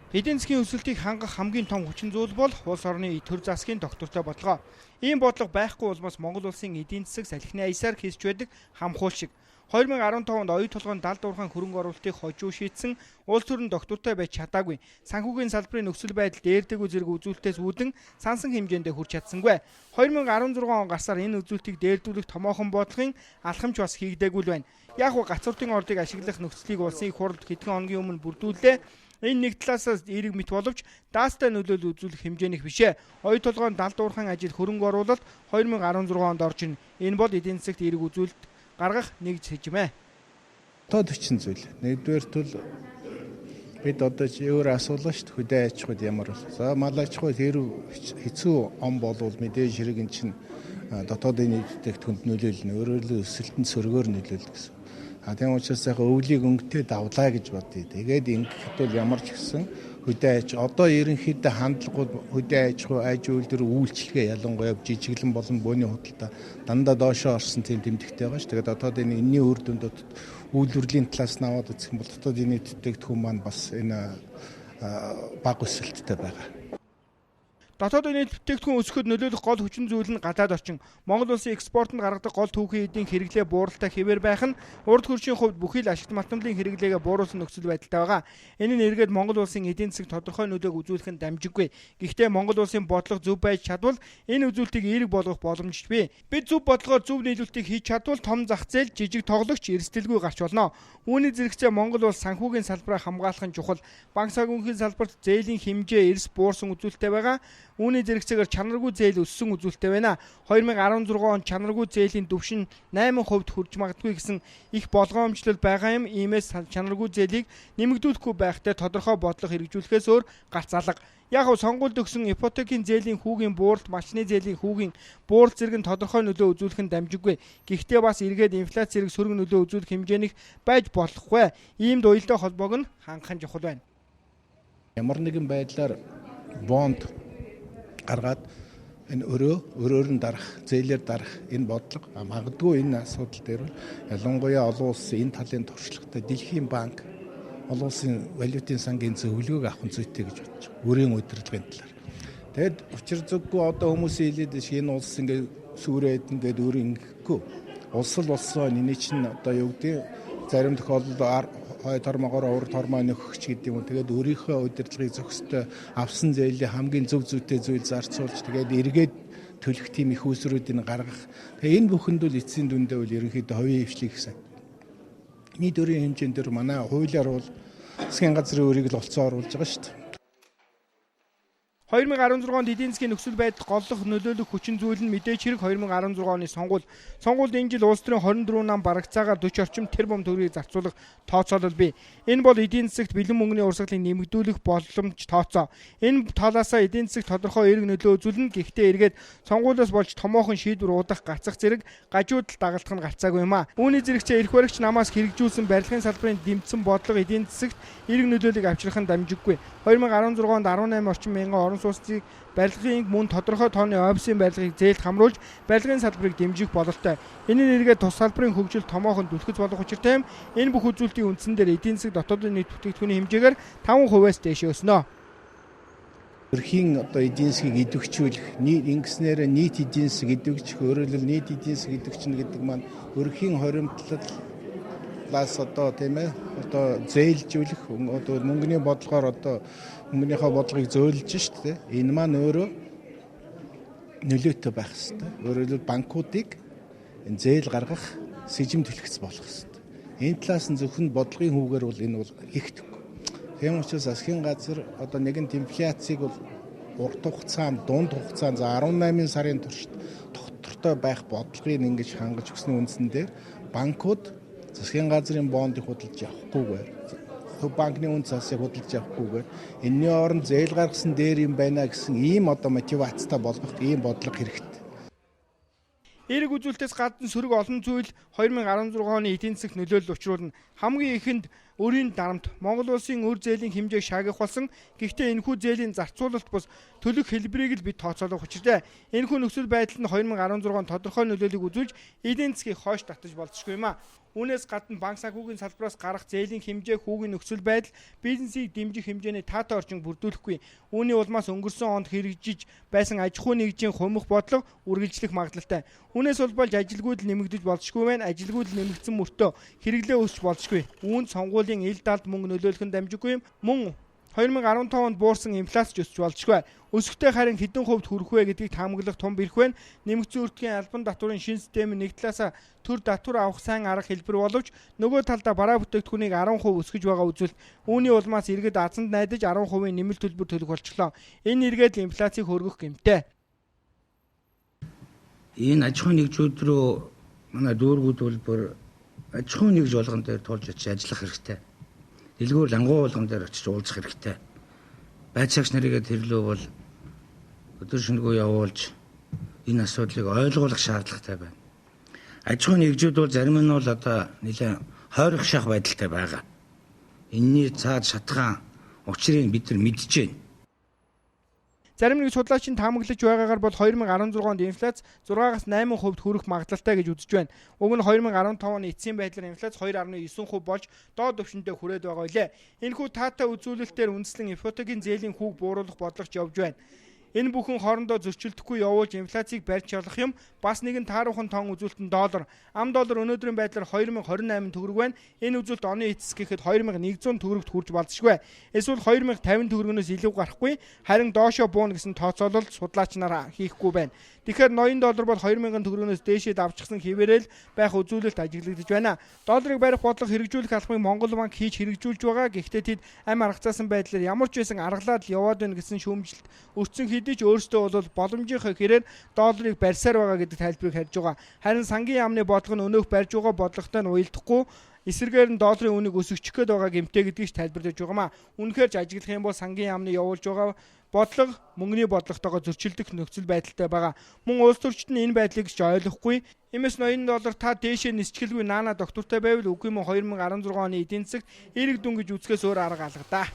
Эдийн засгийн өсөлтийг хангах хамгийн том хүчин зүйл бол улс орны төр засгийн доктортой бодлого. Ийм бодлого байхгүй улмаас Монгол улсын эдийн засаг салхины аясаар хийсч байдаг хамхуул шиг. 2015 онд оюу толгойн 70 хөрөнгө оруулалтыг хожуу шийдсэн улс төрийн доктортой байж чадаагүй. Санхүүгийн салбарын нөхцөл байдал дээрдэггүй зэрэг үзүүлэлтээс үүдэн сансан хэмжээндээ хүрч чадсангүй. 2016 он гарсаар энэ үзүүлэлтийг дээрдүүлэх томоохон бодлогын алхамж бас хийгдээгүй л байна. Яг нь гацурдын ордыг ашиглах нөхцөлийг улсын их хурлд хэдхэн хоногийн өмнө бүрдүүллээ. Энэ нэг талаас эерэг мэт боловч даастай нөлөөлөл үзүүлэх хэмжээнийх бишээ. Оюу толгойн 70 ажил хөрөнгө оруулалт 2016 онд орж ийн. Энэ бол эдийн засагт эерэг үзүүлэлт гаргах нэг сэжмээ. Тод хүчин зүйл. Нэгдүгээр тул бид одоо өөр асуулаа шүү дээ. Хөдөө аж ахуйд ямар бол. За мал аж ахуй хэцүү он болвол мэдээж хэрэг эн чинь дотоодын нийтэд хүнд нөлөөлнө. Өөрөөр хэлбэл өсөлтөнд сөргөөр нөлөөлнө гэсэн. Тийм учраас сайхан өвлийг өнгөтэй давлаа гэж бодъё. Тэгээд ингэхэд бол ямар ч гэсэн хөдөө аж одоо ерөнхийдөө хандлагууд хөдөө аж ахуй аж үйлдвэр үйлчлэгээ ялангуяа жижиглэн болон бөөний худалдаа дандаа доошоо орсон тийм тэмдэгтэй байгаа ш. Тэгээд одоо энэний үр дүнд үйлдвэрлэлийн талаас нь аваад үзэх юм бол дотоодын нийт бүтээгдэхүүн маань бас энэ бага өсөлттэй байгаа. Дотоодын нийт бүтээгдэхүүн өсөхөд нөлөөлөх гол хүчин зүйл нь гадаад орчин. Монгол улсын экспортод гаргадаг гол түүхийн эдийн хэрэглээ бууралтай хэвээр байх нь урд хөршийн хувьд бүхий л ашигт мартамлын хэрэглээгээ бууруулсан нөхцөл байдалтай байгаа. Энэ нь эргээд Монгол улсын эдийн засаг тодорхой нөлөөг үзүүлэх нь дамжиггүй. Гэхдээ Монгол улсын бодлого зөв байж чадвал энэ үзүүлэлтийг эерэг болгох боломжтой бий. Бид зөв бодлогоор зөв нийлүүлэлтийг хийж чадвал том зах зээл жижиг тоглогч эрсдэлгүй гарч болно. Үүний зэрэгцээ Монгол улс санхүүгийн салбараа хамгаалах нь чухал. Банк санхүүгийн салбарт зээлийн хэмжээ эрс буурсан үзүүлэлттэй байгаа. Үүний зэрэгцээгээр чанаргүй зээл өссөн үзүүлэлттэй байна. 2016 онд чанаргүй зээлийн түвшин 8% хүрч магадгүй гэсэн их болгоомжлол байгаа юм. Иймээс чанаргүй зээлийг нэмэгдүүлэхгүй байхтай тодорхой бодлого хэрэгжүүлэхээс өөр гарц алга. Яг нь сонгуульд өгсөн ипотекийн зээлийн хүүгийн бууралт, машины зээлийн хүүгийн бууралт зэрэг нь тодорхой нөлөө үзүүлэх нь дамжиггүй. Гэхдээ бас эргээд инфляц зэрэг сөрөг нөлөө үзүүлэх хэмжээнийх байж болохгүй. Иймд уялдаа холбоог нь хангах нь чухал байна. Ямар нэгэн байдлаар бонд гаргаад энэ өрөөр нь дарах, зээлээр дарах энэ бодлого магадгүй энэ асуудал дээр бол ялангуяа олон улсын энэ талын туршлагатай Дэлхийн банк олон улсын валютын сангийн зөвлөгөөг авах зүйтэй гэж бодож байгаа. Өрийн удирдлагын талаар. Тэгэд учир зүггүй одоо хүмүүсийн хэлээд энэ улс ингээд сүрээд ингээд өөр ингэхгүй. Улс энэ чинь одоо юу гэдэг зарим тохиолдолд хой тормоогоор урд тормоо нөхөгч гэдэг юм. Тэгээд өөрийнхөө удирдлагыг зохистой авсан зээлийн хамгийн зөв зүйтэй зүйл зарцуулж тэгээд эргээд төлөх тийм их усруудыг гаргах. Тэгээ энэ бүхэнд бол эцсийн дүндээ бол ерөнхийдөө хувийн хвшлийг гэсэн. Нийт өрийн хэмжээнд дээр манай хуулиар бол засгийн газрын өрийг л олцоо оруулж байгаа шүү дээ. 2016 онд эдийн засгийн нөхцөл байдал голлох нөлөөлөх хүчин зүйл нь мэдээж хэрэг 2016 оны сонгуул. Сонгуульд энэ жил улс төрийн 24 нам барагцаагаар 40 орчим тэрбум төгрөгийг зарцуулах тооцоолол бий. Энэ бол эдийн засагт бэлэн мөнгөний урсгалыг нэмэгдүүлэх боломж тооцоо. Энэ талаасаа эдийн засагт тодорхой эерэг нөлөө үзүүлнэ. Гэхдээ эргээд сонгуулиас болж томоохон шийдвэр удах гацах зэрэг гажууд дагалдах нь гарцаагүй юм а. Үүний зэрэгцээ эрх баригч намаас хэрэгжүүлсэн барилгын салбарын дэмжсэн бодлого эдийн засагт эерэг нөлөөлийг авчрах нь дамжиггүй. 2016 онд 18 орчим мянган сууцыг барилгын мөн тодорхой тооны офисын барилгыг зээлд хамруулж барилгын салбарыг дэмжих бололтой. Энэ нэргээд тус салбарын хөгжил томоохон түлхэц болох учиртай юм. Энэ бүх үзүүлэлтийн үндсэн дээр эдийн засаг дотоодын нийт бүтээгдэхүүний хэмжээгээр 5%-аас дээш өснө. Өрхийн одоо эдийн засгийг идэвхжүүлэх, ингэснээр нийт эдийн засаг идэвхжих, өөрөөр хэлбэл нийт эдийн засаг идэвхжих гэдэг маань өрхийн хоримтлал одоо тийм ээ одоо зээлжүүлэх одоо мөнгөний бодлогоор одоо мөнгөнийхөө бодлогыг зөөлж штэ. Энэ маань өөрөө нөлөөтэй байх хэрэгтэй. Өөрөөр хэлбэл банкуудыг энэ зээл гаргах сэжим төлөвлөс болох хэрэгтэй. Энэ талаас нь зөвхөн бодлогын хүүгээр бол энэ бол хийгдэхгүй. Тийм учраас засгийн газар одоо нэгэн инфляцийг бол урт хугацаанд дунд хугацаанд 18 сарын туршид доктортой байх бодлогыг ингэж хангаж өгсөний үндсэн дээр банкуд засгийн газрын бондыг худалдаж авахгүйгээр төв банкны үн цасыг худалдаж авахгүйгээр энэний оронд зээл гаргасан дээр юм байна гэсэн ийм одоо мотивацтай болгох ийм бодлого хэрэгтэй. Эерэг үзүүлэлтээс гадна сөрөг олон зүйл 2016 оны эдийн засагт нөлөөлөл учруулна. Хамгийн ихэнд өрийн дарамт Монгол улсын өр зээлийн хэмжээг шаагих болсон. Гэхдээ энэхүү зээлийн зарцуулалт бус төлөх хэлбэрийг л бид тооцоолох учиртай. Энэхүү нөхцөл байдал нь 2016 он тодорхой нөлөөллийг үзүүлж эдийн засгийг хойш татаж болзошгүй юм а. Үүнээс гадна банк санхүүгийн салбараас гарах зээлийн хэмжээ, хүүгийн нөхцөл байдал, бизнесийг дэмжих хэмжээний таатай орчин бүрдүүлэхгүй. Үүний улмаас өнгөрсөн онд хэрэгжиж байсан аж ахуй нэгжийн хумх бодлого үргэлжлэх магадлалтай. Үүнээс болж ажилгүйдэл нэмэгдэж болзошгүй байна. Ажилгүйдэл нэмэгдсэн мөртөө хэрэглээ өсч болзошгүй. Үүнд сонгуулийн ил далд мөнгө нөлөөлөх нь дамжиггүй юм. Мөн 2015 онд буурсан инфляц өсч болзошгүй. Өсөхтэй харин хэдэн хувьд хүрэх вэ гэдгийг таамаглах том бэрх байна. Нэмэгдсэн өртгийн албан татварын шинэ систем нэг талаасаа төр татвар авах сайн арга хэлбэр боловч нөгөө талдаа бараа бүтээгдэхүүнийг 10% өсгөж байгаа үзүүлэлт үүний улмаас иргэд азанд найдаж 10% нэмэлт төлбөр төлөх болчихлоо. Энэ эргээд инфляцийг хөргөх гэмтэй. Энэ аж ахуйн нэгжүүд рүү манай дүүргүүд бол бүр аж ахуйн нэгж болгон дээр тулж очиж ажиллах хэрэгтэй. Дэлгүүр лангуу болгон дээр очиж уулзах хэрэгтэй. Байцаагч нарыгээ тэрлүү бол өдөр шөнөгүй явуулж энэ асуудлыг ойлгуулах шаардлагатай байна. Аж ахуйн нэгжүүд бол зарим нь бол одоо нэлээд хойрох шах байдалтай байгаа. Энэний цаад шатгаан учрыг бид нар мэдж байна. Зарим нэг судлаачийн таамаглаж байгаагаар бол 2016 онд инфляц 6-8% хүрэх магадлалтай гэж үзэж байна. Уг нь 2015 оны эцсийн байдлаар инфляц 2.9% болж доод түвшиндээ хүрээд байгаа билээ. Энэхүү таатай үзүүлэлтээр үндэслэн ипотекийн зээлийн хүүг бууруулах бодлого явж байна. Энэ бүхэн хоорондоо зөрчилдөхгүй явуулж инфляцийг барьж чадах юм. Бас нэгэн тааруухан тоон үзүүлэлт нь доллар. Ам доллар өнөөдрийн байдлаар 2028 төгрөг байна. Энэ үзүүлэлт оны эцэс гэхэд 2100 төгрөгт хүрч болзошгүй. Эсвэл 2050 төгрөгнөөс илүү гарахгүй. Харин доошоо бууна гэсэн тооцоололт судлаач нар хийхгүй байна. Тэгэхээр $80 бол 2000 төгрөгнөөс дээшээ давчсан хэвээрэл байх үзүүлэлт ажиглагдаж байна. Долларыг барих бодлого хэрэгжүүлэх албыг Монгол банк хийж хэрэгжүүлж байгаа. Гэхдээ тэд амь аргацаасан байдлаар ямар ч байсан аргалаад яваад байна гэсэн шүүмжлэлт өртсөн хэдий ч өөрсдөө бол боломжийнхоо хэрээр долларыг барьсаар байгаа гэдэг тайлбарыг харж байгаа. Харин сангийн яамны бодлого нь өнөөх барьж байгаа бодлоготой нь уялдахгүй эсрэгээр нь долларын үнийг өсгөчих гээд байгаа гэмтэй гэдгийг тайлбарлаж байгаамаа. Үнэхээр ч ажиглах юм бол сангийн яамны явуулж байгаа бодлого мөнгөний бодлоготойгоо зөрчилдөх нөхцөл байдалтай байгаа. Мөн улс төрчид нь энэ байдлыг ч ойлгохгүй. Иймээс $80 та дээшээ нисчгэлгүй наана доктортой байвал үгүй мөн 2016 оны эдийн засагт эерэг дүн гэж үзэхээс өөр арга алга даа.